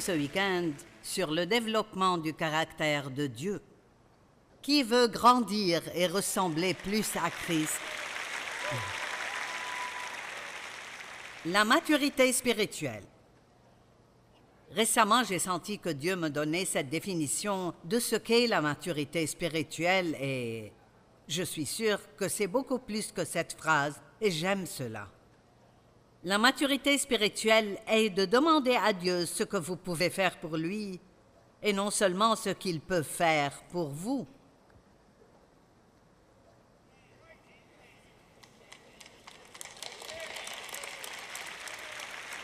ce week-end sur le développement du caractère de Dieu. Qui veut grandir et ressembler plus à Christ? La maturité spirituelle. Récemment, j'ai senti que Dieu me donnait cette définition de ce qu'est la maturité spirituelle et je suis sûre que c'est beaucoup plus que cette phrase et j'aime cela. La maturité spirituelle est de demander à Dieu ce que vous pouvez faire pour lui et non seulement ce qu'il peut faire pour vous.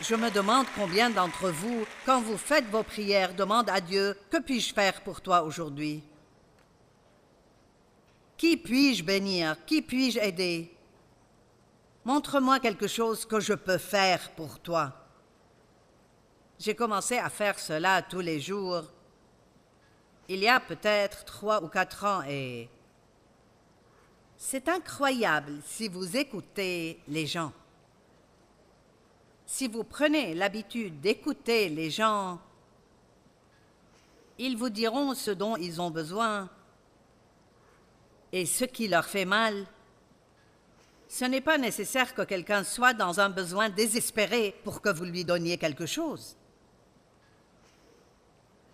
Je me demande combien d'entre vous, quand vous faites vos prières, demandent à Dieu « Que puis-je faire pour toi aujourd'hui? Qui puis-je bénir? Qui puis-je aider? Montre-moi quelque chose que je peux faire pour toi. » J'ai commencé à faire cela tous les jours. Il y a peut-être 3 ou 4 ans et c'est incroyable si vous écoutez les gens. Si vous prenez l'habitude d'écouter les gens, ils vous diront ce dont ils ont besoin et ce qui leur fait mal. Ce n'est pas nécessaire que quelqu'un soit dans un besoin désespéré pour que vous lui donniez quelque chose.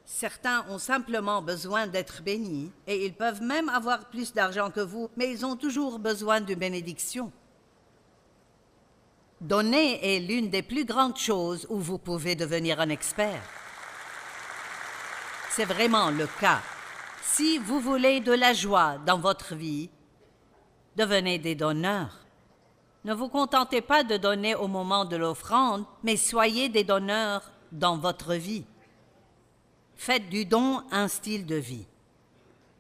Certains ont simplement besoin d'être bénis et ils peuvent même avoir plus d'argent que vous, mais ils ont toujours besoin d'une bénédiction. Donner est l'une des plus grandes choses où vous pouvez devenir un expert. C'est vraiment le cas. Si vous voulez de la joie dans votre vie, devenez des donneurs. Ne vous contentez pas de donner au moment de l'offrande, mais soyez des donneurs dans votre vie. Faites du don un style de vie.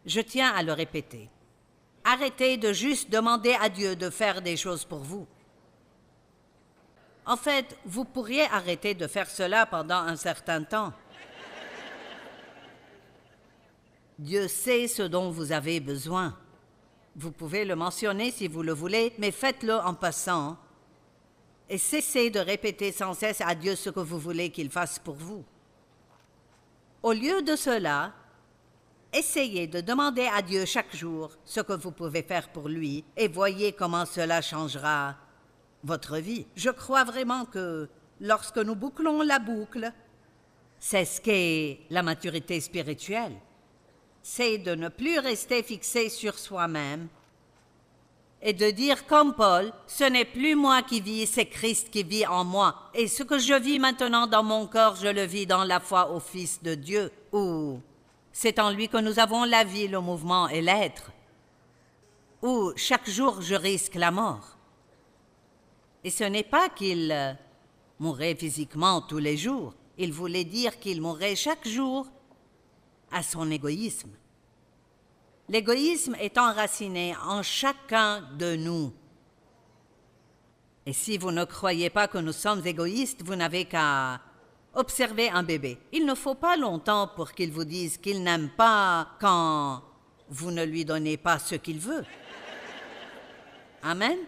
Je tiens à le répéter. Arrêtez de juste demander à Dieu de faire des choses pour vous. En fait, vous pourriez arrêter de faire cela pendant un certain temps. Dieu sait ce dont vous avez besoin. Vous pouvez le mentionner si vous le voulez, mais faites-le en passant. Et cessez de répéter sans cesse à Dieu ce que vous voulez qu'il fasse pour vous. Au lieu de cela, essayez de demander à Dieu chaque jour ce que vous pouvez faire pour lui et voyez comment cela changera votre vie. Je crois vraiment que lorsque nous bouclons la boucle, c'est ce qu'est la maturité spirituelle. C'est de ne plus rester fixé sur soi-même et de dire comme Paul, ce n'est plus moi qui vis, c'est Christ qui vit en moi. Et ce que je vis maintenant dans mon corps, je le vis dans la foi au Fils de Dieu. Ou c'est en lui que nous avons la vie, le mouvement et l'être. Ou chaque jour je risque la mort. Et ce n'est pas qu'il mourrait physiquement tous les jours. Il voulait dire qu'il mourrait chaque jour à son égoïsme. L'égoïsme est enraciné en chacun de nous. Et si vous ne croyez pas que nous sommes égoïstes, vous n'avez qu'à observer un bébé. Il ne faut pas longtemps pour qu'il vous dise qu'il n'aime pas quand vous ne lui donnez pas ce qu'il veut. Amen.